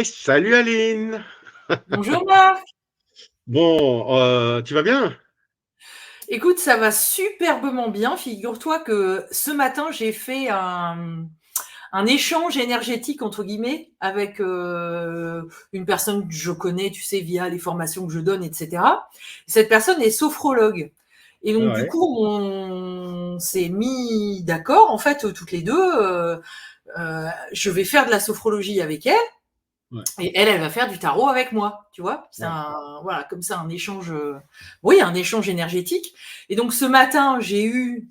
Salut Aline! Bonjour Marc. Bon, tu vas bien? Écoute, ça va superbement bien. Figure-toi que ce matin, j'ai fait un échange énergétique, entre guillemets, avec une personne que je connais, tu sais, via les formations que je donne, etc. Cette personne est sophrologue. Et Ah donc, du ouais, coup, on s'est mis d'accord, en fait, toutes les deux. Je vais faire de la sophrologie avec elle. ouais, Et elle, elle va faire du tarot avec moi, tu vois. C'est ouais. voilà, comme ça, un échange, oui, un échange énergétique. Et donc, ce matin, j'ai eu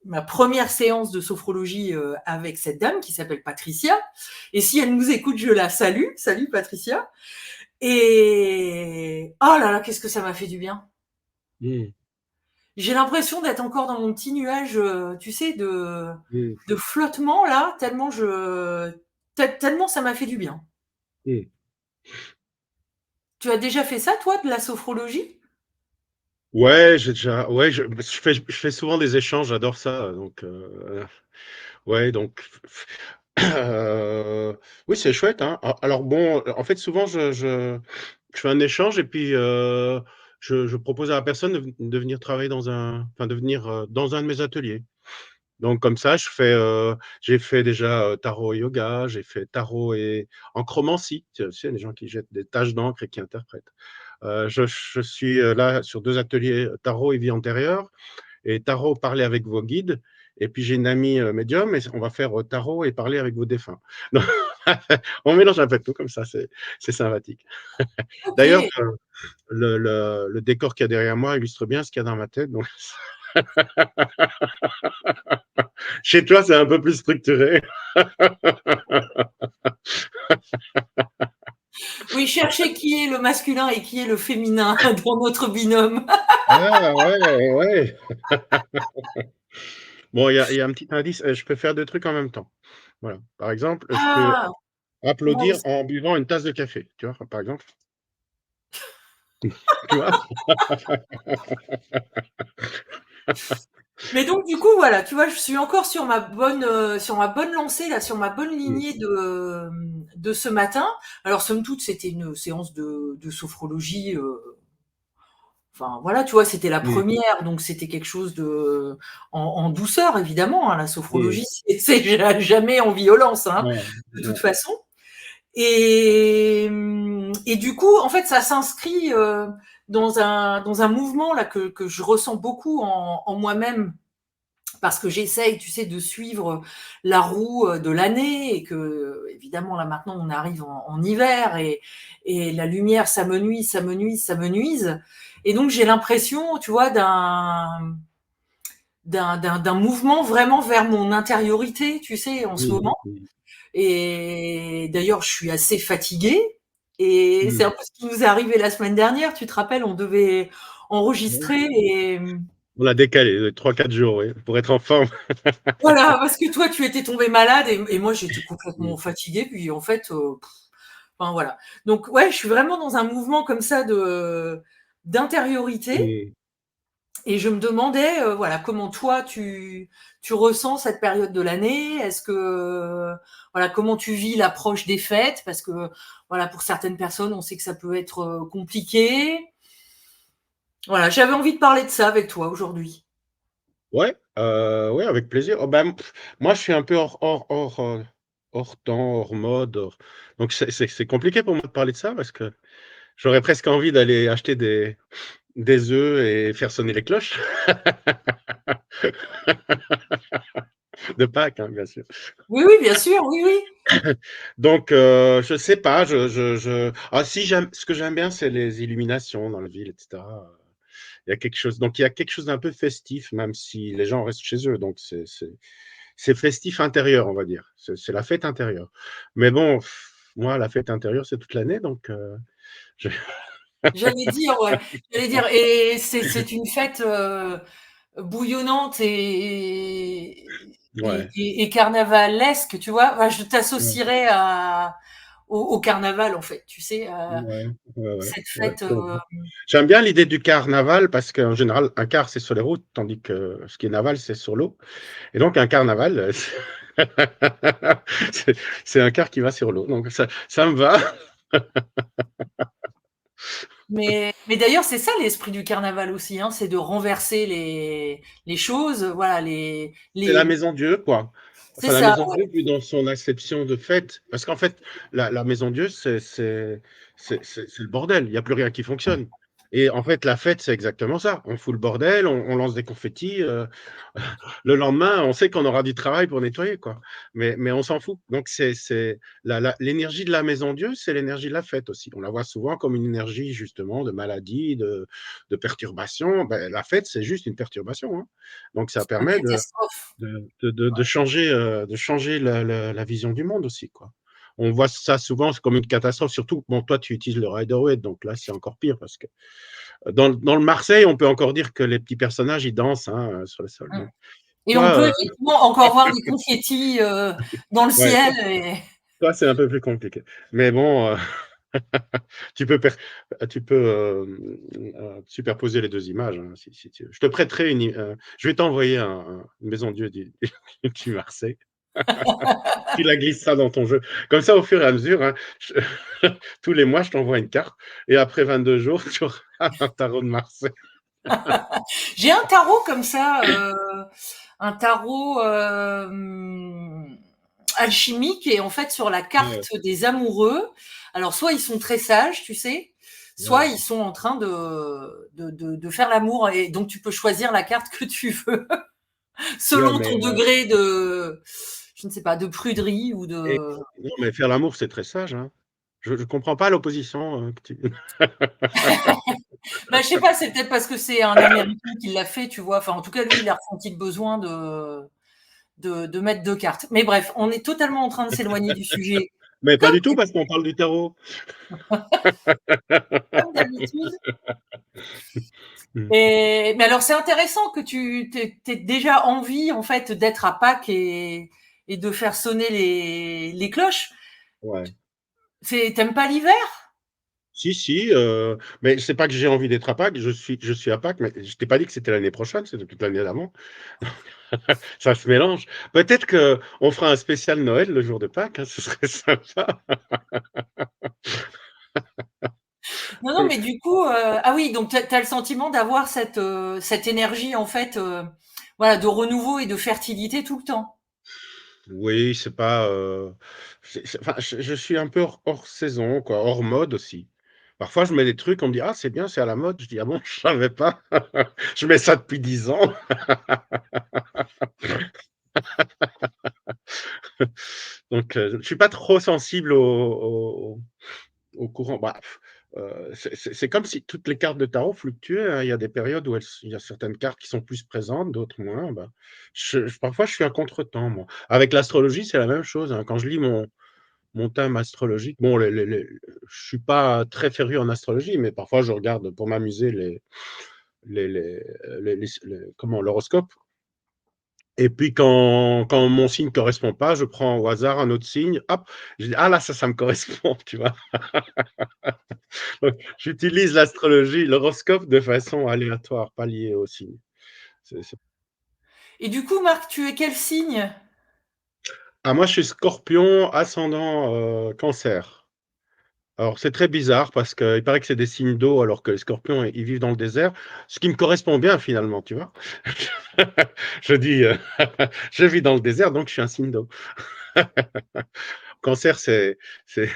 ma première séance de sophrologie avec cette dame qui s'appelle Patricia. Et si elle nous écoute, je la salue. Salut, Patricia. Et oh là là, qu'est-ce que ça m'a fait du bien. Mmh, J'ai l'impression d'être encore dans mon petit nuage, tu sais, mmh, de flottement là, tellement ça m'a fait du bien. mmh. Tu as déjà fait ça, toi, de la sophrologie? Ouais, j'ai déjà ouais, je fais souvent des échanges, j'adore ça, donc ouais, donc oui, c'est chouette, hein. A alors bon, en fait, souvent, je fais un échange et puis, je propose à la personne de venir travailler de venir, dans un de mes ateliers. Donc comme ça, j'ai fait déjà tarot et yoga, j'ai fait tarot et enchromancie, tu sais, les gens qui jettent des taches d'encre et qui interprètent. Je suis là sur deux ateliers tarot et vie antérieure, et tarot parler avec vos guides. Et puis j'ai une amie médium et on va faire tarot et parler avec vos défunts. Donc, on mélange un peu de tout comme ça, c'est sympathique. Ok. D'ailleurs, le décor qu'il y a derrière moi illustre bien ce qu'il y a dans ma tête. Donc, chez toi, c'est un peu plus structuré. Oui, chercher qui est le masculin et qui est le féminin dans notre binôme. Ah ouais, ouais. Bon, il y a un petit indice, je peux faire deux trucs en même temps. Voilà. Par exemple, je peux Ah, moi applaudir aussi. en buvant une tasse de café, tu vois, par exemple. Tu vois? Mais donc du coup voilà, tu vois, je suis encore sur ma bonne lancée là, sur ma bonne Mmh. lignée de ce matin. Alors somme toute, c'était une séance de sophrologie. Enfin voilà, tu vois, c'était la Mmh. première, donc c'était quelque chose de en douceur évidemment. Hein, la Mmh. sophrologie, c'est jamais en violence, hein, Ouais, de toute ouais. façon. Et du coup, en fait, ça s'inscrit dans un mouvement là que je ressens beaucoup en moi-même parce que j'essaye, tu sais, de suivre la roue de l'année et que, évidemment, là maintenant, on arrive en hiver et la lumière s'amenuise, s'amenuise, s'amenuise. Et donc, j'ai l'impression, tu vois, d'un mouvement vraiment vers mon intériorité, tu sais, en ce Mmh. moment. Mmh. Et d'ailleurs, je suis assez fatiguée. Et c'est un Mmh. peu ce qui nous est arrivé la semaine dernière. Tu te rappelles, on devait Ouais. enregistrer et On l'a décalé de 3-4 jours, oui, pour être en forme. voilà, parce que toi, tu étais tombée malade et moi, j'étais Mmh. complètement fatiguée. Puis en fait, enfin voilà. Donc ouais, je suis vraiment dans un mouvement comme ça de d'intériorité. Mmh. Et je me demandais, voilà, comment toi tu ressens cette période de l'année? Est-ce que voilà, comment tu vis l'approche des fêtes? Parce que voilà, pour certaines personnes, on sait que ça peut être compliqué. Voilà, j'avais envie de parler de ça avec toi aujourd'hui. Ouais, ouais, avec plaisir. Oh ben, moi, je suis un peu hors temps, hors mode, donc c'est compliqué pour moi de parler de ça parce que j'aurais presque envie d'aller acheter des œufs et faire sonner les cloches de Pâques, hein, bien sûr. Oui, oui, bien sûr, oui, oui. Donc, je sais pas, si j'aime, ce que j'aime bien, c'est les illuminations dans la ville, etc. Il y a quelque chose d'un peu festif, même si les gens restent chez eux. Donc, c'est festif intérieur, on va dire. C'est la fête intérieure. Mais bon, moi, la fête intérieure, c'est toute l'année, donc je- J'allais dire, ouais, j'allais dire, et c'est une fête bouillonnante ouais, et carnavalesque, tu vois. Enfin, je ouais, t'associerais au carnaval, en fait, tu sais, ouais, ouais, ouais, cette ouais, fête. je comprends. J'aime bien l'idée du carnaval parce qu'en général, un car, c'est sur les routes, tandis que ce qui est naval, c'est sur l'eau. Et donc, un carnaval, C'est un quart qui va sur l'eau, donc ça me va. Mais d'ailleurs, c'est ça l'esprit du carnaval aussi, hein, c'est de renverser les choses, voilà, C'est la les maison Dieu, quoi. c'est Enfin, la ça, maison ouais, Dieu, vu dans son acception de fête. Parce qu'en fait, la maison Dieu, c'est le bordel. Il n'y a plus rien qui fonctionne. Et en fait, la fête, c'est exactement ça. On fout le bordel, on lance des confettis. Le lendemain, on sait qu'on aura du travail pour nettoyer, quoi. Mais on s'en fout. Donc, l'énergie de la maison Dieu, c'est l'énergie de la fête aussi. On la voit souvent comme une énergie, justement, de maladie, de perturbation. Ben, la fête, c'est juste une perturbation, hein. Donc, ça une permet catastrophe. de changer la vision du monde aussi, quoi. On voit ça souvent comme une catastrophe, surtout, bon, toi, tu utilises le Riderway, donc là, c'est encore pire parce que dans le Marseille, on peut encore dire que les petits personnages, ils dansent hein, sur le sol. Mmh. Mais Et on peut toi, effectivement encore voir des confettis, dans le ouais, ciel et toi, c'est un peu plus compliqué. Mais bon, tu peux, tu peux superposer les deux images. Hein, si tu veux. Je te prêterai je vais t'envoyer une maison Dieu du Marseille. Tu la glisseras dans ton jeu. Comme ça, au fur et à mesure, hein, tous les mois, je t'envoie une carte. Et après 22 jours, tu auras un tarot de Marseille. j'ai un tarot comme ça, un tarot, alchimique et en fait sur la Ouais, carte des amoureux, alors soit ils sont très sages, tu sais, soit ouais. ils sont en train de faire l'amour et donc tu peux choisir la carte que tu veux Ouais, selon ton mais, degré de, je ne sais pas, de pruderie ou et- de... non, mais faire l'amour, c'est très sage. Hein. Je ne comprends pas l'opposition que tu. Bah, je sais pas, c'est peut-être parce que c'est un Américain qui l'a fait, tu vois. Enfin, en tout cas, lui, il a ressenti le besoin de mettre deux cartes. Mais bref, on est totalement en train de s'éloigner du sujet, Mais pas comme, du tout, parce qu'on parle du tarot. comme d'habitude. Mm. Mais alors, c'est intéressant que tu aies déjà envie, en fait, d'être à Pâques et de faire sonner les cloches. Ouais. T'aimes pas l'hiver? Si, si, mais c'est pas que j'ai envie d'être à Pâques, je suis à Pâques, mais je t'ai pas dit que c'était l'année prochaine, c'était toute l'année d'avant. Ça se mélange. Peut-être qu'on fera un spécial Noël le jour de Pâques, hein, ce serait sympa. Non, non, mais du coup, ah oui, donc t'as le sentiment d'avoir cette énergie, en fait, voilà, de renouveau et de fertilité tout le temps. Oui, c'est pas, enfin, je suis un peu hors saison, quoi, hors mode aussi. Parfois, je mets des trucs, on me dit: «Ah, c'est bien, c'est à la mode». Je dis: «Ah bon? Je savais pas». Je mets ça depuis 10 ans. Donc je suis pas trop sensible au courant. Bah, c'est comme si toutes les cartes de tarot fluctuaient, hein. Il y a des périodes où il y a certaines cartes qui sont plus présentes, d'autres moins. Bah, parfois, je suis à contretemps, moi. Avec l'astrologie, c'est la même chose, hein. Quand je lis mon thème astrologique, bon, je suis pas très féru en astrologie, mais parfois, je regarde pour m'amuser comment, l'horoscope. Et puis, quand mon signe ne correspond pas, je prends au hasard un autre signe. Hop, je dis, ah là, ça me correspond, tu vois. Donc, j'utilise l'astrologie, l'horoscope de façon aléatoire, pas liée au signe. C'est- Et du coup, Marc, tu es quel signe? Ah, moi, je suis scorpion, ascendant cancer. Alors, c'est très bizarre parce qu'il paraît que c'est des signes d'eau alors que les scorpions, ils vivent dans le désert, ce qui me correspond bien finalement, tu vois. Je dis, je vis dans le désert, donc je suis un signe d'eau. Cancer, c'est c'est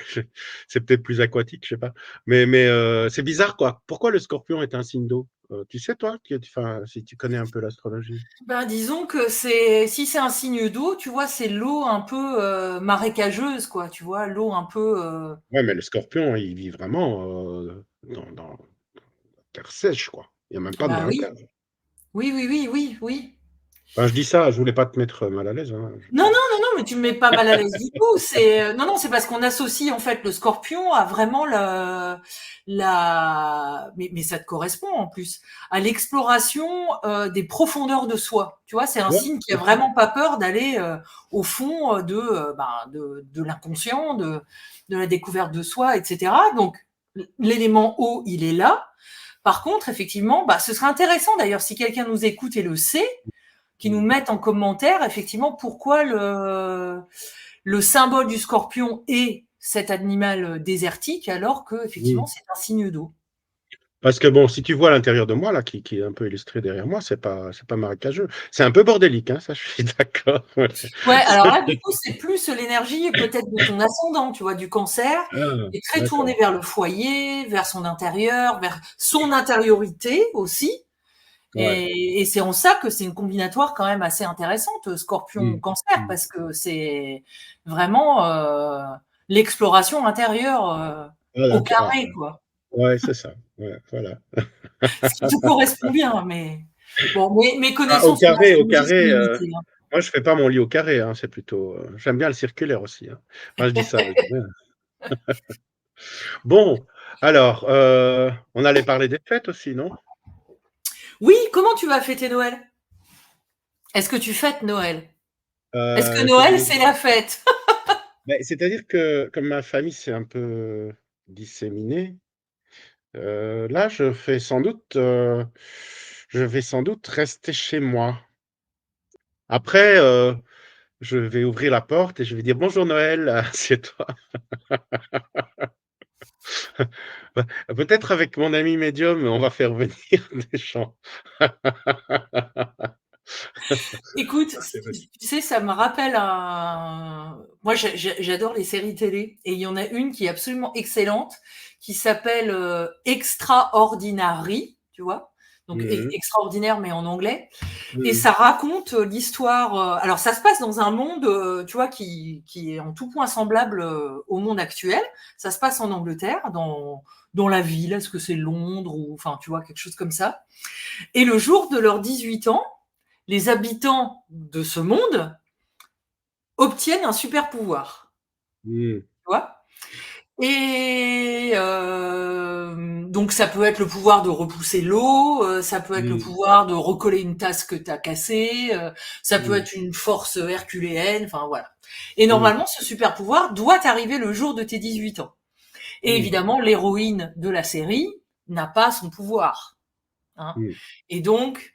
peut-être plus aquatique, je sais pas. Mais c'est bizarre, quoi. Pourquoi le scorpion est un signe d'eau? Tu sais, toi, enfin, si tu connais un peu l'astrologie? Ben, disons que si c'est un signe d'eau, tu vois, c'est l'eau un peu marécageuse, quoi, tu vois, l'eau un peu. Ouais, mais le scorpion, il vit vraiment dans la terre sèche, quoi. Il n'y a même pas de Bah oui, marécage. oui, oui, oui, oui, oui. Enfin, je dis ça, je voulais pas te mettre mal à l'aise, hein. Non, non, non, non, mais tu me mets pas mal à l'aise du tout. Non, non, c'est parce qu'on associe en fait le Scorpion à vraiment mais ça te correspond en plus à l'exploration des profondeurs de soi. Tu vois, c'est un Ouais, signe qui a c'est ça. vraiment pas peur d'aller au fond de l'inconscient, de la découverte de soi, etc. Donc l'élément eau, il est là. Par contre, effectivement, bah, ce serait intéressant d'ailleurs si quelqu'un nous écoute et le sait qui nous mettent en commentaire effectivement pourquoi le symbole du scorpion est cet animal désertique alors que effectivement Mmh. c'est un signe d'eau. Parce que bon, si tu vois l'intérieur de moi là, qui est un peu illustré derrière moi, c'est pas marécageux. C'est un peu bordélique, hein, ça je suis d'accord. Ouais. Ouais, alors là, du coup, c'est plus l'énergie peut-être de ton ascendant, tu vois, du cancer, Ah, qui est très tourné d'accord. vers le foyer, vers son intérieur, vers son intériorité aussi. Ouais. Et c'est en ça que c'est une combinatoire quand même assez intéressante, Mmh. Scorpion-Cancer, Mmh. parce que c'est vraiment l'exploration intérieure Ah au d'accord. carré, quoi. Ouais, c'est ça. Ouais, voilà. Ce qui te correspond bien, mais bon, mes Ah, au connaissances en carré, au astrologie sont carré, limitées, hein. moi je fais pas mon lit au carré, hein, c'est plutôt, j'aime bien le circulaire aussi, hein. Enfin, je dis ça, je dis rien. Bon, alors, on allait parler des fêtes aussi, non? Oui, comment tu vas fêter Noël? Est-ce que tu fêtes Noël? Est-ce que Je Noël, vais c'est la fête? beh, c'est-à-dire que comme ma famille s'est un peu disséminée, là, je vais sans doute rester chez moi. Après, je vais ouvrir la porte et je vais dire: «Bonjour Noël, assieds-toi». Bah, peut-être avec mon ami médium, on va faire venir des gens. Écoute, Ça, c'est vrai. tu sais, ça me rappelle un. Moi, j'adore les séries télé et il y en a une qui est absolument excellente qui s'appelle Extraordinary, tu vois? Donc Mmh mh. extraordinaire, mais en anglais. Et Mmh. ça raconte l'histoire. Alors, ça se passe dans un monde, tu vois, qui est en tout point semblable au monde actuel. Ça se passe en Angleterre, dans la ville. Est-ce que c'est Londres ou, enfin, tu vois, quelque chose comme ça. Et le jour de leurs 18 ans, les habitants de ce monde obtiennent un super pouvoir. Mmh. Tu vois. Et donc ça peut être le pouvoir de repousser l'eau, ça peut être le Mmh. pouvoir de recoller une tasse que tu as cassée, ça peut Mmh. être une force herculéenne, enfin voilà. Et Mmh. normalement, ce super pouvoir doit arriver le jour de tes 18 ans. Et Mmh. évidemment, l'héroïne de la série n'a pas son pouvoir, hein. Mmh. Et donc,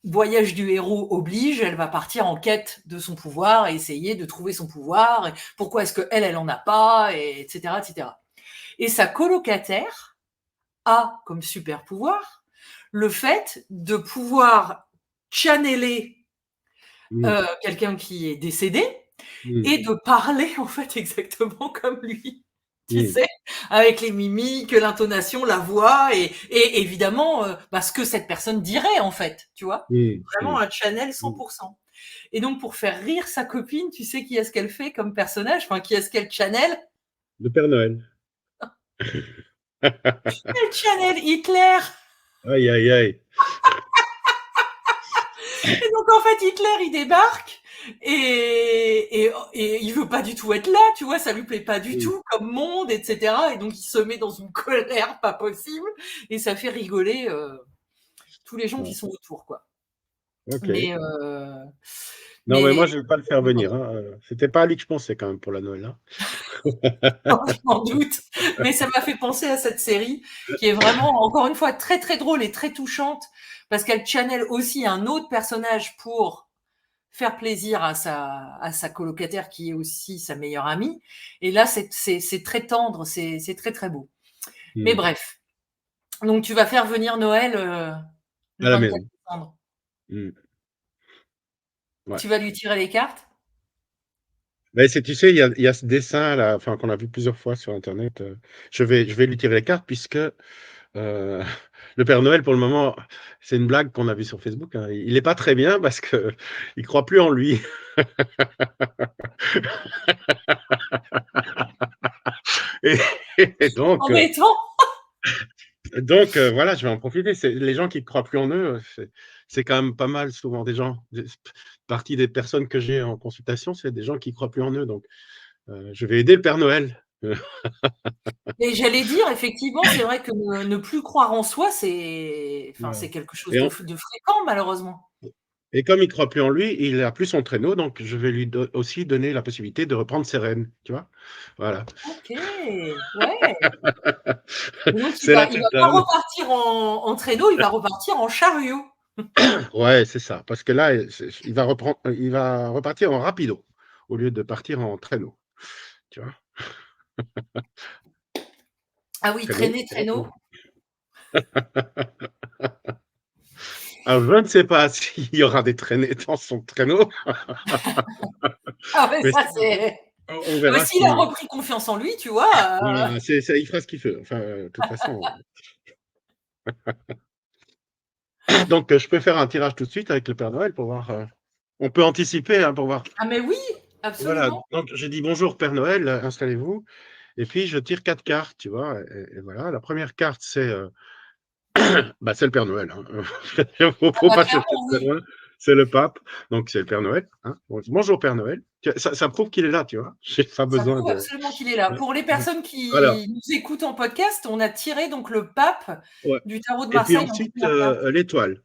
voyage du héros oblige, elle va partir en quête de son pouvoir et essayer de trouver son pouvoir. Et pourquoi est-ce qu'elle, elle en a pas, et etc., etc. Et sa colocataire a comme super pouvoir le fait de pouvoir channeler Mmh. quelqu'un qui est décédé Mmh. et de parler en fait exactement comme lui. Tu Mmh. sais, avec les mimiques, l'intonation, la voix et évidemment ce que cette personne dirait en fait, tu vois. Mmh. Vraiment Mmh. un channel Mmh. 100%. Et donc pour faire rire sa copine, tu sais qui est-ce qu'elle fait comme personnage, enfin qui est-ce qu'elle channel? Le Père Noël. Elle channel Hitler. Aïe, aïe, aïe. Et donc en fait Hitler il débarque et il veut pas du tout être là, tu vois, ça lui plaît pas du Mmh. tout comme monde, etc. Et donc il se met dans une colère pas possible et ça fait rigoler tous les gens qui Ouais. sont autour, quoi. OK. Mais Non, mais moi, mais je vais pas le faire venir, hein, c'était pas à lui que je pensais quand même pour la Noël, hein. je m'en doute. Mais ça m'a fait penser à cette série qui est vraiment, encore une fois, très très drôle et très touchante parce qu'elle channel aussi un autre personnage pour faire plaisir à sa colocataire qui est aussi sa meilleure amie. Et là, c'est très tendre, c'est très très beau. Mais Mmh. bref, donc tu vas faire venir Noël le À la 24 maison. décembre. Mmh. Ouais. Tu vas lui tirer les cartes? Mais c'est tu sais, il y a ce dessin là, enfin, qu'on a vu plusieurs fois sur internet, je vais lui tirer les cartes puisque, le Père Noël pour le moment, c'est une blague qu'on a vue sur Facebook, hein, il est pas très bien parce qu'il croit plus en lui. Et et donc heu Embêtant. Donc voilà, je vais en profiter. C'est les gens qui croient plus en eux, c'est quand même pas mal souvent des gens des partie des personnes que j'ai en consultation, c'est des gens qui croient plus en eux, donc je vais aider le Père Noël. Et j'allais dire, effectivement, c'est vrai que ne plus croire en soi, enfin, Ouais c'est quelque chose et en de fréquent, malheureusement. et comme il croit plus en lui, il a plus son traîneau, donc je vais lui aussi donner la possibilité de reprendre ses rênes, tu vois? Voilà. Ok, ouais. Et donc C'est la il va pas totale. repartir en traîneau, il va repartir en chariot. Ouais, c'est ça. Parce que là, il va repartir en rapido au lieu de partir en traîneau. Tu vois? Ah oui, Traîneau, traîner, rapido. traîneau. Alors, je ne sais pas s'il y aura des traînées dans son traîneau, Ah ouais, mais ça c'est on ah bah, verra s'il a si repris confiance en lui, tu vois, voilà, il fera ce qu'il veut. Enfin, de toute façon, donc je peux faire un tirage tout de suite avec le Père Noël pour voir, on peut anticiper, hein, pour voir. ah mais oui, Voilà, absolument. donc j'ai dit: «Bonjour Père Noël, installez-vous» et puis je tire 4 cartes, tu vois? Et voilà, la première carte, bah, c'est le Père Noël, hein, Ah faut bah, pas chercher clairement très oui. loin, c'est le pape, donc c'est le Père Noël, hein. Bonjour Père Noël. Ça prouve qu'il est là, tu vois? J'ai pas Ça besoin prouve de absolument qu'il est là. Pour les personnes voilà, qui nous écoutent en podcast, on a tiré donc le pape ouais du tarot de et puis Marseille en ensuite, première carte. l'étoile,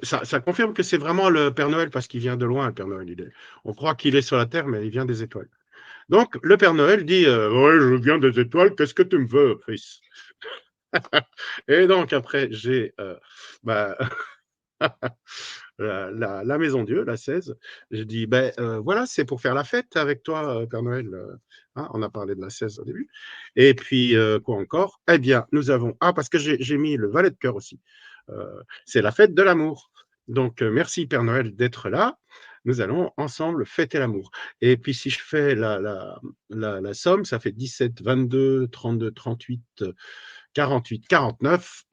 ça confirme que c'est vraiment le Père Noël parce qu'il vient de loin, le Père Noël. On croit qu'il est sur la terre, mais il vient des étoiles. Donc le Père Noël dit, «Ouais, je viens des étoiles, qu'est-ce que tu me veux, fils?» Et donc après j'ai, bah la maison Dieu, la 16. J'ai dit: «Beh, voilà, c'est pour faire la fête avec toi, Père Noël, hein». On a parlé de la 16 au début et puis, quoi encore? Eh bien, nous avons parce que j'ai mis le valet de cœur aussi. C'est la fête de l'amour. Donc, merci Père Noël d'être là. Nous allons ensemble fêter l'amour et puis si je fais la somme, ça fait 17, 22, 32, 38, 48, 49,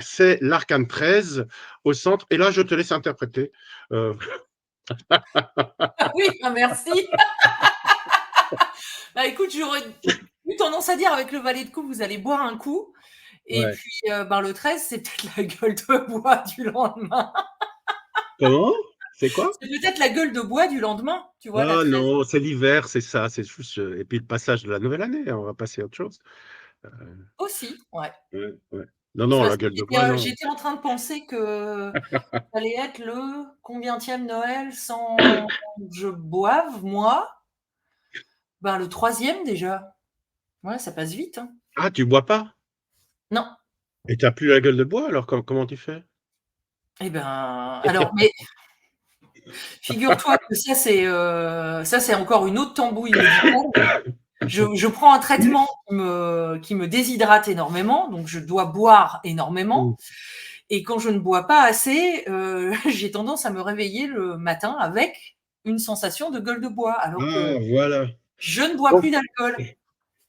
c'est l'arcane 13 au centre et là, je te laisse interpréter, heu, Ah oui, ah merci. Bah, écoute, j'aurais eu tendance à dire avec le valet de coupe, vous allez boire un coup et ouais. puis, ben, le 13, c'est peut-être la gueule de bois du lendemain. Comment? C'est quoi? C'est peut-être la gueule de bois du lendemain, tu vois, la Ah 13. non, c'est l'hiver, c'est ça, c'est juste, et puis le passage de la nouvelle année, on va passer à autre chose. Heu, Aussi, ouais. ouais, ouais. Non, C'est non, parce la que gueule de bois, non. j'étais en train de penser que ça allait être le combientième Noël sans que je boive, moi? Ben, le troisième déjà. Ouais, ça passe vite, hein. Ah, tu bois pas? Non. Et tu as plus la gueule de bois alors comment tu fais? Eh ben, alors mais figure-toi que ça c'est encore une autre tambouille médicale. Je prends un traitement qui me déshydrate énormément, donc je dois boire Mmh. énormément et quand je ne bois pas assez, j'ai tendance à me réveiller le matin avec une sensation de gueule de bois, alors Ah que voilà. je ne bois Donc plus d'alcool.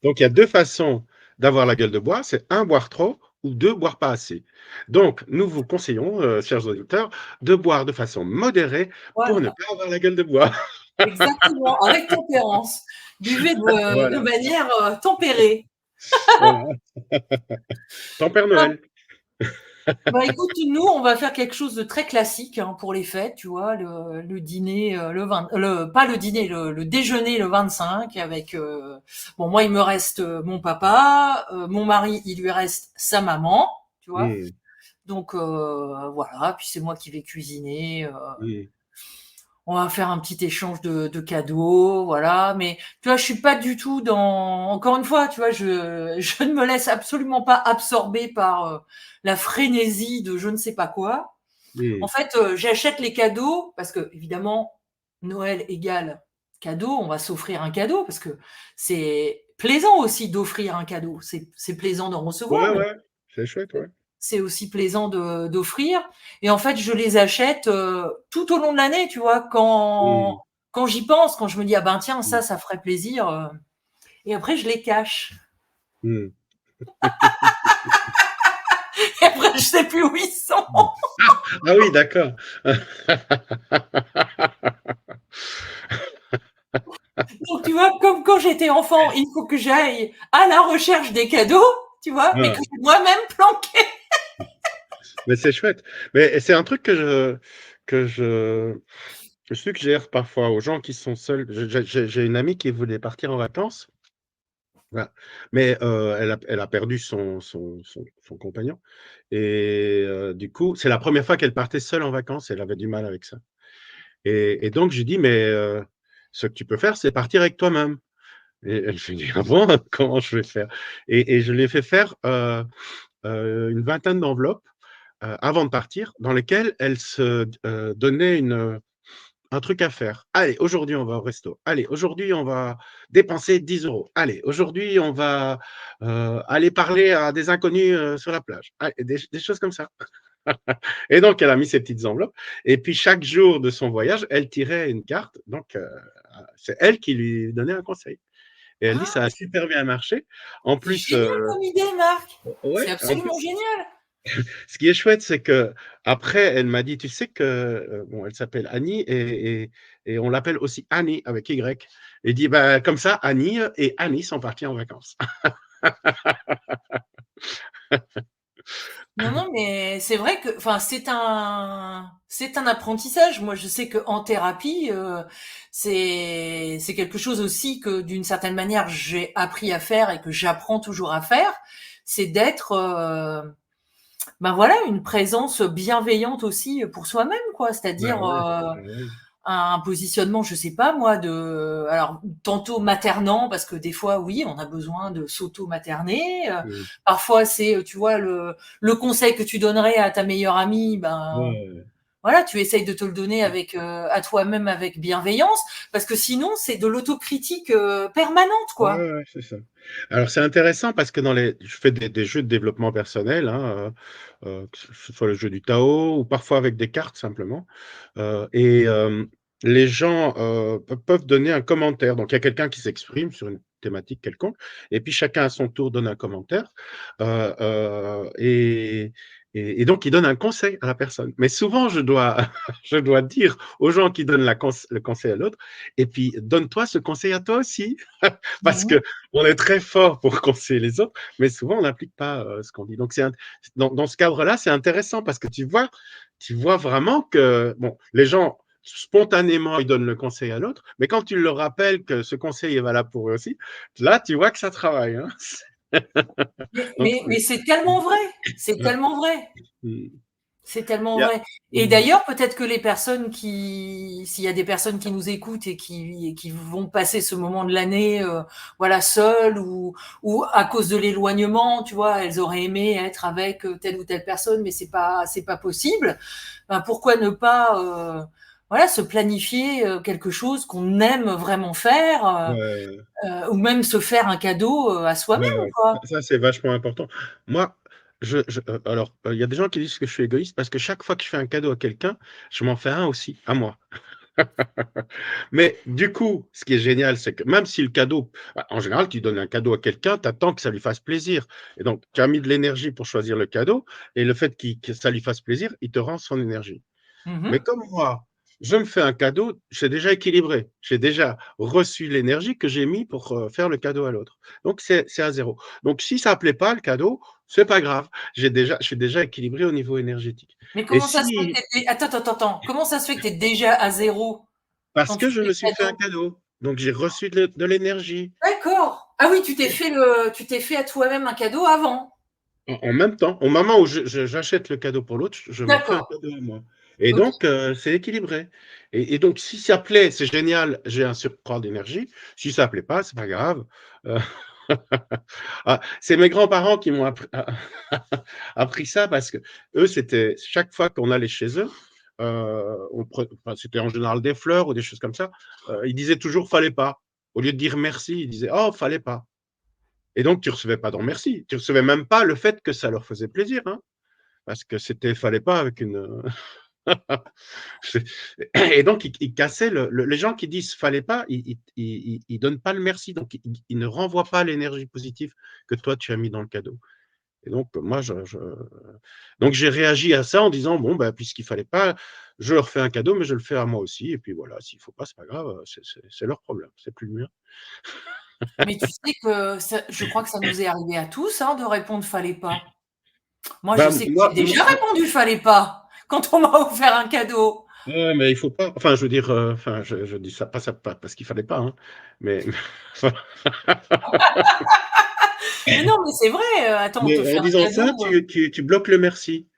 Donc il y a 2 façons d'avoir la gueule de bois, c'est un boire trop ou 2 boire pas assez. Donc nous vous conseillons, chers auditeurs, de boire de façon modérée pour ne Voilà, pas avoir la gueule de bois. exactement, avec tempérance. Buvez de Voilà, manière, tempérée. voilà. Ton Père Noël. Bah, écoute, nous, on va faire quelque chose de très classique, hein, pour les fêtes, tu vois, le dîner, pas le dîner, le déjeuner le 25 avec, bon, moi, il me reste, mon papa, mon mari, il lui reste sa maman, tu vois? Mmh, Donc, voilà, puis c'est moi qui vais cuisiner, mmh. on va faire un petit échange de cadeaux, voilà. Mais tu vois, je suis pas du tout dans. Encore une fois, tu vois, je ne me laisse absolument pas absorber par la frénésie de je ne sais pas quoi. En Mmh, fait, j'achète les cadeaux parce que évidemment, Noël égale cadeau. On va s'offrir un cadeau parce que c'est plaisant aussi d'offrir un cadeau. C'est plaisant d'en recevoir, ouais, mais ouais, c'est chouette, ouais. c'est aussi plaisant d'offrir. Et en fait, je les achète tout au long de l'année, tu vois, Mmh, quand j'y pense, quand je me dis, ah ben tiens, mmh, ça ferait plaisir. Et après, je les cache. mmh, Et après, je sais plus où ils sont. mmh. Ah oui, d'accord. Donc, tu vois, comme quand j'étais enfant, il faut que j'aille à la recherche des cadeaux, tu vois, mais que Ah, j'ai moi-même planqué. mais c'est chouette. Mais c'est un truc que je suggère parfois aux gens qui sont seuls. J'ai une amie qui voulait partir en vacances, voilà, mais elle a perdu son compagnon et du coup, c'est la première fois qu'elle partait seule en vacances, elle avait du mal avec ça et donc je lui dis: «Mais ce que tu peux faire, c'est partir avec toi-même» et elle fait dit: «Ah bon? Comment je vais faire?» Et je lui ai fait faire, une vingtaine d'enveloppes avant de partir, dans lesquelles elle se donnait un truc à faire. Allez, aujourd'hui, on va au resto. Allez, aujourd'hui, on va dépenser 10 euros. Allez, aujourd'hui, on va aller parler à des inconnus sur la plage. Allez, des choses comme ça. Et donc, elle a mis ses petites enveloppes. Et puis, chaque jour de son voyage, elle tirait une carte. Donc, c'est elle qui lui donnait un conseil. Et elle dit, Ah, ça a super bien marché. En c'est plus, génial comme idée, Marc. C'est ouais, en absolument plus, génial. ce qui est chouette, c'est que après, elle m'a dit, tu sais que, bon, elle s'appelle Annie et on l'appelle aussi Annie avec Y. Et dit, bah, comme ça, Annie et Annie sont partis en vacances. Non, non, mais c'est vrai que, enfin, c'est un apprentissage. Moi, je sais que en thérapie, c'est quelque chose aussi que, d'une certaine manière, j'ai appris à faire et que j'apprends toujours à faire. C'est d'être, ben voilà, une présence bienveillante aussi pour soi-même, quoi. Bah C'est-à-dire ouais, bah ouais. un positionnement, je sais pas moi, de, alors tantôt maternant parce que des fois, oui, on a besoin de s'auto-materner. Mm. Parfois, c'est, tu vois, le conseil que tu donnerais à ta meilleure amie, ben Ouais, voilà, tu essayes de te le donner avec à toi-même avec bienveillance, parce que sinon, c'est de l'autocritique permanente, ouais, quoi. ouais, c'est ça. Alors, c'est intéressant parce que je fais des jeux de développement personnel, hein, que ce soit le jeu du Tao ou parfois avec des cartes simplement. Et les gens peuvent donner un commentaire. Donc, il y a quelqu'un qui s'exprime sur une thématique quelconque, et puis chacun à son tour donne un commentaire. Euh, euh, et, et donc, il donne un conseil à la personne. Mais souvent, je dois dire aux gens qui donnent le conseil à l'autre, et puis donne-toi ce conseil à toi aussi. Parce Mhm. que on est très fort pour conseiller les autres, mais souvent on n'applique pas ce qu'on dit. Donc dans ce cadre-là, c'est intéressant parce que tu vois vraiment que bon, les gens spontanément ils donnent le conseil à l'autre, mais quand tu leur rappelles que ce conseil est valable pour eux aussi, là tu vois que ça travaille. Hein. Donc Mais c'est tellement vrai, c'est ouais. tellement vrai. Il C'est tellement y a- vrai. Et d'ailleurs, peut-être que les personnes qui, s'il y a des personnes qui nous écoutent et qui vont passer ce moment de l'année, voilà, seules ou à cause de l'éloignement, tu vois, elles auraient aimé être avec telle ou telle personne, mais c'est pas possible. Ben, pourquoi ne pas, voilà, se planifier quelque chose qu'on aime vraiment faire, ouais, ou même se faire un cadeau à ouais, soi-même, ouais. quoi. Ça, c'est vachement important. Moi, alors, il y a des gens qui disent que je suis égoïste parce que chaque fois que je fais un cadeau à quelqu'un, je m'en fais un aussi, à moi. Mais du coup, ce qui est génial, c'est que même si le cadeau, en général, tu donnes un cadeau à quelqu'un, tu attends que ça lui fasse plaisir. Et donc, tu as mis de l'énergie pour choisir le cadeau, et le fait que ça lui fasse plaisir, il te rend son énergie. Mais Mhm. comme moi, je me fais un cadeau, c'est déjà équilibré. J'ai déjà reçu l'énergie que j'ai mis pour faire le cadeau à l'autre. Donc, c'est à zéro. Donc, si ça ne plaît pas, le cadeau, c'est pas grave. Je suis déjà équilibré au niveau énergétique. Mais Et comment ça se fait si, que attends. Comment ça se fait que tu es déjà à zéro parce quand tu que je fais me le suis fait un cadeau? cadeau, donc j'ai reçu de l'énergie. D'accord. Ah oui, tu t'es fait à toi-même un cadeau avant. En même temps, au moment où j'achète le cadeau pour l'autre, je me fais un D'accord. cadeau à moi. Et Ok. donc, c'est équilibré. Et donc, si ça plaît, c'est génial, j'ai un surcroît d'énergie. Si ça plaît pas, c'est pas grave. Euh, ah, c'est mes grands-parents qui m'ont appris ça parce que eux, c'était chaque fois qu'on allait chez eux, enfin, c'était en général des fleurs ou des choses comme ça. Ils disaient toujours fallait pas. Au lieu de dire merci, ils disaient oh fallait pas. Et donc, tu recevais pas de merci. Tu recevais même pas le fait que ça leur faisait plaisir, hein, parce que c'était, fallait pas avec une. Et donc, ils cassaient les gens qui disent fallait pas, ils donnent pas le merci, donc ils ne renvoient pas l'énergie positive que toi tu as mis dans le cadeau. Et donc, moi, donc j'ai réagi à ça en disant bon, ben, puisqu'il fallait pas, je leur fais un cadeau, mais je le fais à moi aussi. Et puis voilà, s'il faut pas, c'est pas grave, c'est leur problème, c'est plus le mien. Mais tu sais que je crois que ça nous est arrivé à tous hein, de répondre fallait pas. Moi, je Ben, sais que j'ai déjà répondu fallait pas quand on m'a offert un cadeau. ouais, mais il faut pas. Enfin, je veux dire, enfin, je dis ça pas parce qu'il fallait pas, hein, mais, Mais non, mais c'est vrai. Attends, on te mais en fait un disant ça, cadeau. tu bloques le merci.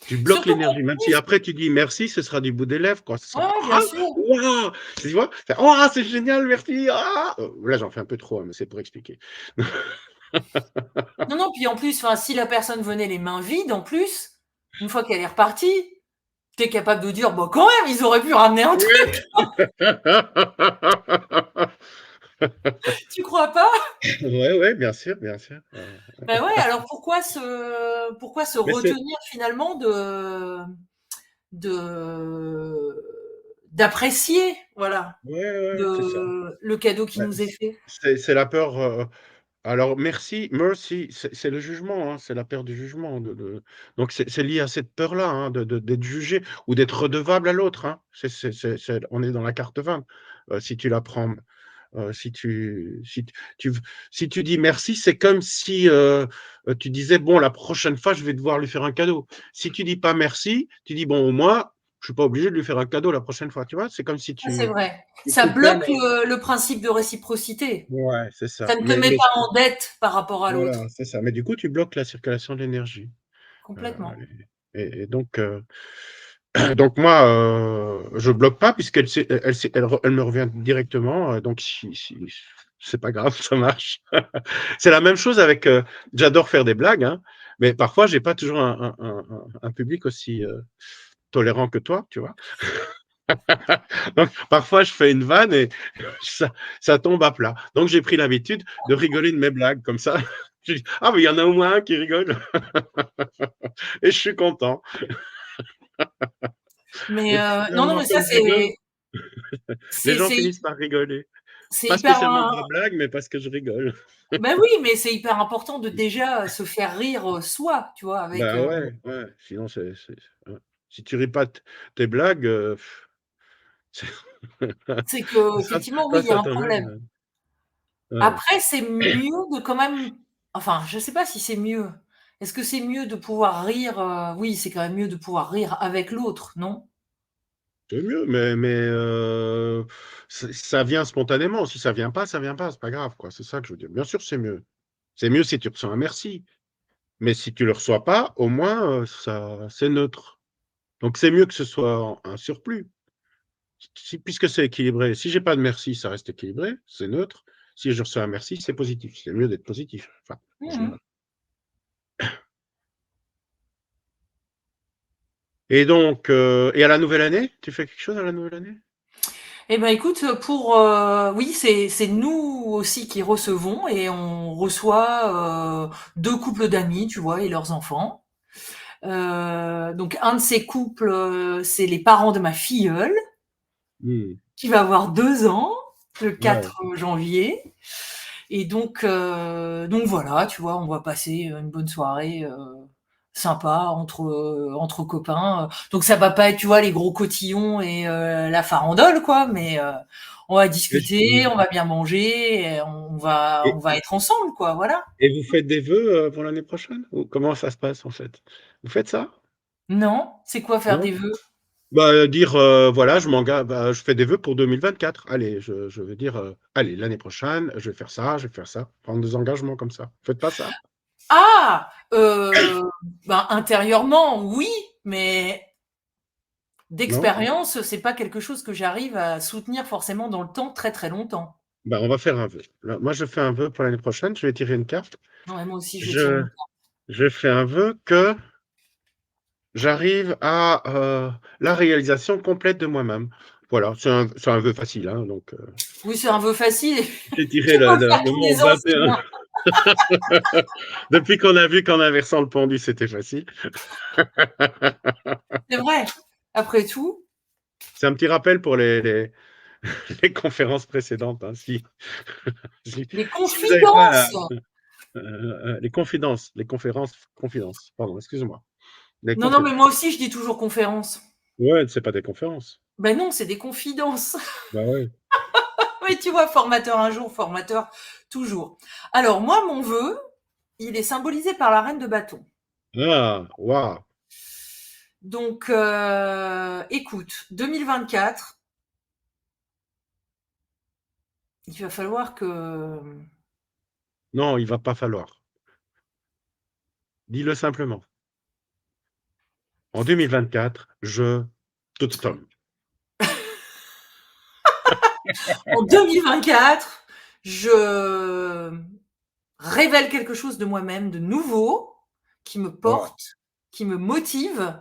Tu bloques Surtout qu'en l'énergie. Même si plus, après tu dis merci, ce sera du bout des lèvres, quoi. Ce sera ouais, pas ouais, bien ah, sûr. waouh, tu vois? Oh, c'est génial, merci. Ah. Là, j'en fais un peu trop, hein, mais c'est pour expliquer. Non, non, puis en plus, enfin, si la personne venait les mains vides, en plus, une fois qu'elle est repartie, tu es capable de dire, bah quand même, ils auraient pu ramener un truc, Oui. tu crois pas? Ouais, ouais, bien sûr, bien sûr. Ben ouais, alors pourquoi se Mais c'est retenir finalement de d'apprécier, voilà, ouais, ouais, c'est ça. le cadeau qui Ouais, nous est fait? c'est la peur, alors mercy, c'est le jugement, hein, c'est la peur du jugement donc c'est lié à cette peur-là, hein, d'être jugé ou d'être redevable à l'autre, hein. On est dans la carte 20, si tu la prends. Si tu si tu si tu dis merci, c'est comme si, tu disais: «Bon, la prochaine fois, je vais devoir lui faire un cadeau». Si tu dis pas merci, tu dis: «Bon, au moins, je suis pas obligé de lui faire un cadeau la prochaine fois», tu vois? C'est comme si Ah, c'est tu vrai. tu Ça coupais bloque les le principe de réciprocité. ouais, c'est Ça ça. ne te met pas en dette par rapport à Voilà, l'autre. c'est ça. Mais du coup, tu bloques la circulation de l'énergie, heu Complètement. et donc donc moi, je bloque pas puisqu'elle sait elle me revient directement, donc si c'est pas grave, ça marche. C'est la même chose avec, j'adore faire des blagues, hein, mais parfois j'ai pas toujours un public aussi, tolérant que toi, tu vois? Donc parfois je fais une vanne et ça ça tombe à plat. Donc j'ai pris l'habitude de rigoler de mes blagues comme ça. Je dis: «Ah mais il y en a au moins un qui rigole» et je suis content. Mais Et puis non, non, finalement mais ça comme je rigole, les gens c'est finissent par rigoler. c'est Pas hyper, spécialement de la blague, mais parce que je rigole. bah oui, mais c'est hyper important de déjà se faire rire, soi, tu vois? Avec, Bah ouais, ouais, sinon c'est ouais. Si tu ris pas de tes blagues, c'est c'est qu'effectivement, oui, ça il y a ça un t'emmène, problème. ouais. Après, c'est mieux de quand même, enfin, je sais pas si c'est mieux. Est-ce que c'est mieux de pouvoir rire, oui, c'est quand même mieux de pouvoir rire avec l'autre, non? C'est mieux, mais ça vient spontanément. Si ça vient pas, ça vient pas, c'est pas grave, quoi. C'est ça que je veux dire. Bien sûr, c'est mieux. C'est mieux si tu reçois un merci, mais si tu le reçois pas, au moins, ça c'est neutre. Donc c'est mieux que ce soit un surplus. Si puisque c'est équilibré, si j'ai pas de merci, ça reste équilibré, c'est neutre. Si je reçois un merci, c'est positif. C'est mieux d'être positif, enfin, en Mmh mh. général. Et donc, et à la nouvelle année, tu fais quelque chose à la nouvelle année? Et ben, écoute, oui, c'est nous aussi qui recevons et on reçoit, 2 couples d'amis, tu vois? Et leurs enfants. Donc un de ces couples, c'est les parents de ma filleule, Mmh. qui va avoir 2 ans, le Ouais. 4 janvier. Et donc voilà, tu vois, on va passer une bonne soirée sympa entre copains. Donc ça va pas être, tu vois, les gros cotillons et la farandole, quoi, mais on va Et discuter, on va bien manger, et on et va être ensemble, quoi, voilà. et vous faites des vœux, pour l'année prochaine? Ou comment ça se passe, en fait? Vous faites ça? Non, c'est quoi faire Non? des vœux? Bah, dire, voilà, je fais des vœux pour 2024. Allez, je veux dire, allez, l'année prochaine, je vais faire ça, je vais faire ça. Prendre des engagements comme ça. Vous faites pas ça? Ah, ben intérieurement, oui, mais Non? d'expérience, c'est pas quelque chose que j'arrive à soutenir forcément dans le temps très très longtemps. Bah, on va faire un vœu. Là, moi, je fais un vœu pour l'année prochaine, je vais tirer une carte. Ouais, moi aussi, je vais tirer Je une carte. je fais un vœu que j'arrive à, la réalisation complète de moi-même. Voilà, c'est un vœu facile, hein, donc Oui, c'est un vœu facile. j'ai tiré Tu peux le faire le tous les mot ans, c'est 21. bien. Depuis qu'on a vu qu'en inversant le pendu, c'était facile. C'est vrai. Après tout, C'est un petit rappel pour les conférences précédentes, hein, les si vous n'avez pas confidences. les conférences confidences, pardon, excuse-moi. Les Non, non, mais moi confidences. aussi, je dis toujours conférences. Ouais, c'est pas des conférences. Ben non, c'est des confidences. Bah, ouais. Oui, tu vois, formateur un jour, formateur toujours. Alors, moi, mon vœu, il est symbolisé par la reine de bâton. Ah! Waouh! Donc, écoute, 2024, il va falloir que Non, il va pas falloir. Dis-le simplement. En 2024, je Totem. en 2024, je révèle quelque chose de moi-même de nouveau, qui me Waouh, porte, qui me motive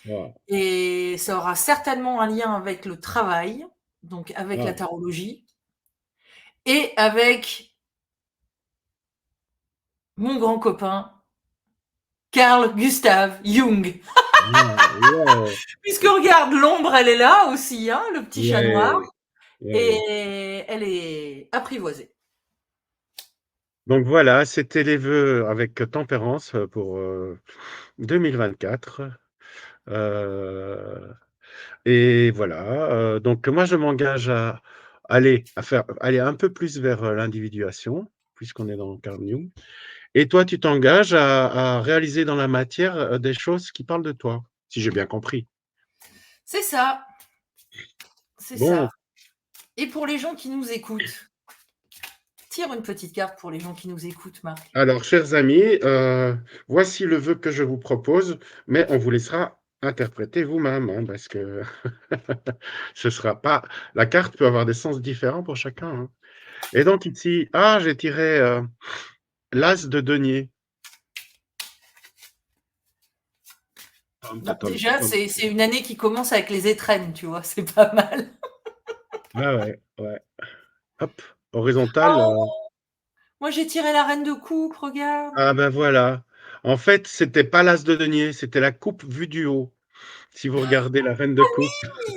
waouh, et ça aura certainement un lien avec le travail, donc avec la waouh. tarologie et avec mon grand copain Carl Gustav Jung. Waouh, waouh. Puisque regarde, l'ombre, elle est là aussi, hein, le petit chat noir, Ouais, ouais. et elle est apprivoisée. Donc voilà, c'était les vœux avec tempérance pour 2024. Et voilà, donc moi je m'engage à aller un peu plus vers l'individuation, puisqu'on est dans le Carl Jung. Et toi, tu t'engages à réaliser dans la matière des choses qui parlent de toi, si j'ai bien compris. C'est ça, c'est Bon, ça. Et pour les gens qui nous écoutent, tire une petite carte pour les gens qui nous écoutent, Marc. alors, chers amis, voici le vœu que je vous propose, mais on vous laissera interpréter vous-même, hein, parce que ce sera pas. La carte peut avoir des sens différents pour chacun, hein. Et donc ici, j'ai tiré l'as de denier. Tom, Bah, tom, déjà, tom. c'est une année qui commence avec les étrennes, tu vois, c'est pas mal. Ah ouais, ouais. Hop, horizontal. Oh, moi j'ai tiré la reine de coupe, regarde. Ah ben voilà. En fait, c'était pas l'as de denier, c'était la coupe vue du haut. Si vous regardez la reine de coupe.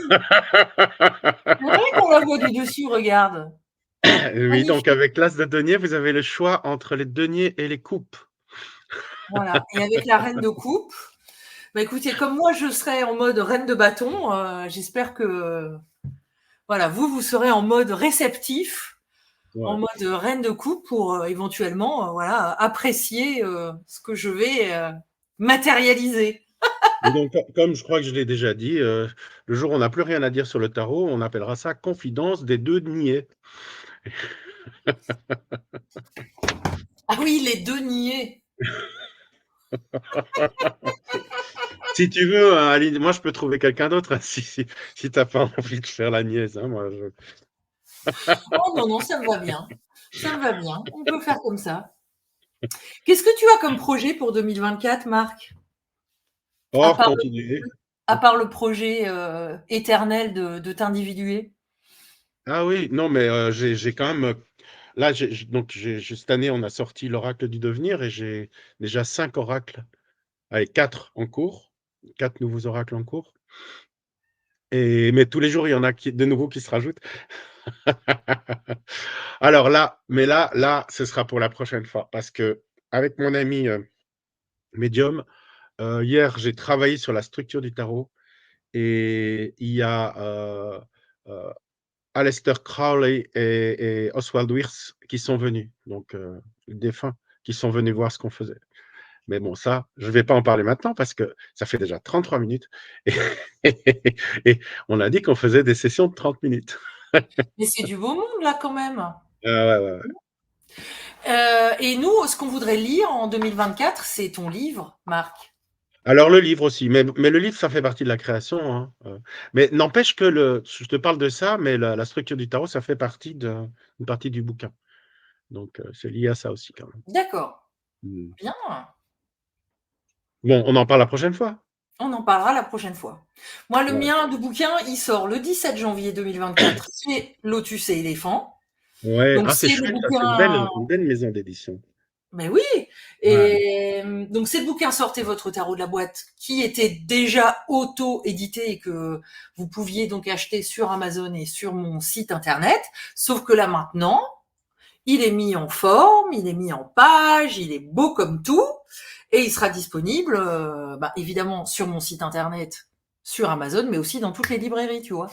C'est vrai qu'on la voit du dessus, regarde. Oui, donc Magnifique. avec l'as de denier, vous avez le choix entre les deniers et les coupes. Voilà. Et avec la reine de coupe, bah écoutez, comme moi je serai en mode reine de bâton, j'espère que voilà, vous serez en mode réceptif, en Ouais. mode reine de coupe pour éventuellement voilà, apprécier ce que je vais matérialiser. Et donc, comme je crois que je l'ai déjà dit, le jour où on n'a plus rien à dire sur le tarot, on appellera ça confidence des deux niais. Ah oui, les deniers. Si tu veux, Aline, moi je peux trouver quelqu'un d'autre, hein, si t'as pas envie de faire la niaise, hein, moi je... Oh non, non, ça me va bien. Ça me va bien. On peut faire comme ça. Qu'est-ce que tu as comme projet pour 2024, Marc? À Or, part le, continuer. à part le projet éternel de t'individuer? Ah oui, non, mais j'ai quand même. Là, cette année, on a sorti l'oracle du devenir et j'ai déjà 5 oracles, allez, 4 en cours, 4 nouveaux oracles en cours. Mais tous les jours, il y en a de nouveaux qui se rajoutent. Alors là, ce sera pour la prochaine fois parce que avec mon ami médium, hier, j'ai travaillé sur la structure du tarot et il y a euh, Aleister Crowley et Oswald Wirth qui sont venus, donc les défunts, qui sont venus voir ce qu'on faisait. Mais bon, ça, je ne vais pas en parler maintenant parce que ça fait déjà 33 minutes et, et on a dit qu'on faisait des sessions de 30 minutes. Mais c'est du beau monde là quand même. Ouais, ouais, ouais. Et nous, ce qu'on voudrait lire en 2024, c'est ton livre, Marc. Alors le livre aussi, mais le livre, ça fait partie de la création, hein. Mais n'empêche que je te parle de ça, mais la structure du tarot, ça fait partie une partie du bouquin. Donc c'est lié à ça aussi quand même. D'accord. Mm. Bien. Bon, on en parle la prochaine fois. On en parlera la prochaine fois. Moi, le Ouais. mien de bouquin, il sort le 17 janvier 2024. C'est Lotus et éléphant. Ouais, Donc, ah, c'est c'est le chouette ça, c'est bouquin. une belle maison d'édition. Mais oui. Ouais, Et donc, c'est le bouquin Sortez votre tarot de la boîte qui était déjà auto-édité et que vous pouviez donc acheter sur Amazon et sur mon site internet. Sauf que là, maintenant, il est mis en forme, il est mis en page, il est beau comme tout, et il sera disponible, évidemment, sur mon site internet, sur Amazon, mais aussi dans toutes les librairies, tu vois.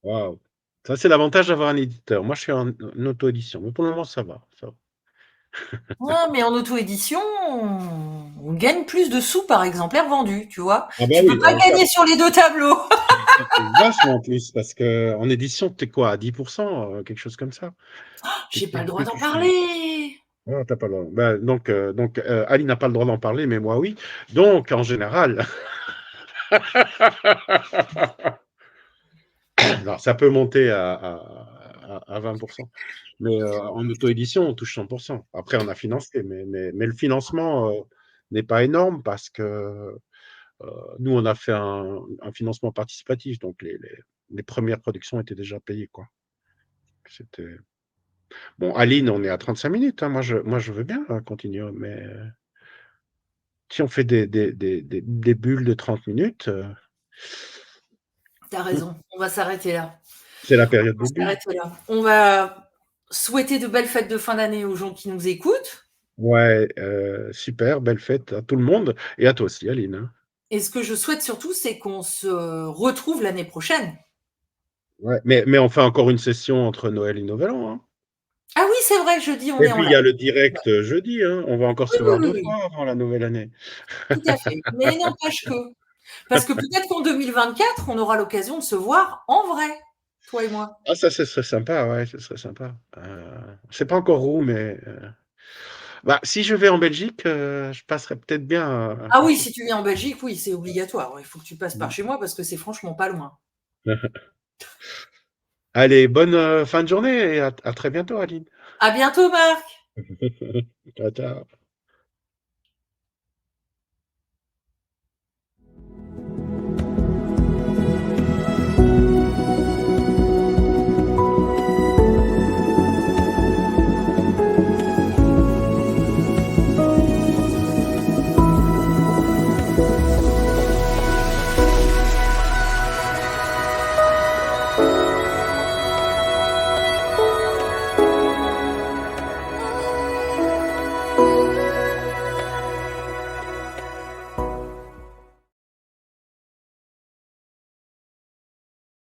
waouh. Ça, c'est l'avantage d'avoir un éditeur. Moi, je suis en auto-édition, mais pour le moment, ça va. Ça va. Ouais, mais en auto-édition, on gagne plus de sous par exemplaire vendu, tu vois. Ah bah Tu peux oui, pas alors ça, gagner sur les deux tableaux. ça, c'est vachement plus, parce qu'en édition, tu es quoi, à 10%, quelque chose comme ça. J'ai pas le droit Plus d'en tu fais. parler. Ah, t'as pas le droit. Bah, donc Ali n'a pas le droit d'en parler, mais moi, oui. Donc, en général, non, ça peut monter à à 20%. Mais en auto-édition, on touche 100%. Après, on a financé, mais le financement n'est pas énorme parce que nous, on a fait un financement participatif, donc les premières productions étaient déjà payées, quoi. C'était... Bon, Aline, on est à 35 minutes, hein. Moi, je veux bien continuer, mais si on fait des bulles de 30 minutes, T'as raison, on va s'arrêter là. c'est la On période va des bulles. s'arrêter là. On va souhaiter de belles fêtes de fin d'année aux gens qui nous écoutent. Ouais, super, belle fête à tout le monde et à toi aussi, Aline, hein. Et ce que je souhaite surtout, c'est qu'on se retrouve l'année prochaine. Ouais, mais on fait encore une session entre Noël et Nouvel An, hein. Ah oui, c'est vrai, jeudi, on Et est en puis il live. y a le Ouais. direct jeudi, hein. On va encore Oui, se oui, voir oui, deux oui, fois avant la nouvelle année. tout à fait. Mais n'empêche que, parce que peut-être qu'en 2024, on aura l'occasion de se voir en vrai, toi et moi. Ah, ça, ce serait sympa, ouais, ce serait sympa. Je sais pas encore où, mais bah, si je vais en Belgique, je passerai peut-être bien Ah par oui, chez si tu viens en Belgique, oui, c'est obligatoire. Il faut que tu passes par toi. chez moi parce que c'est franchement pas loin. Allez, bonne fin de journée et à très bientôt, Aline. À bientôt, Marc! Ciao, ciao.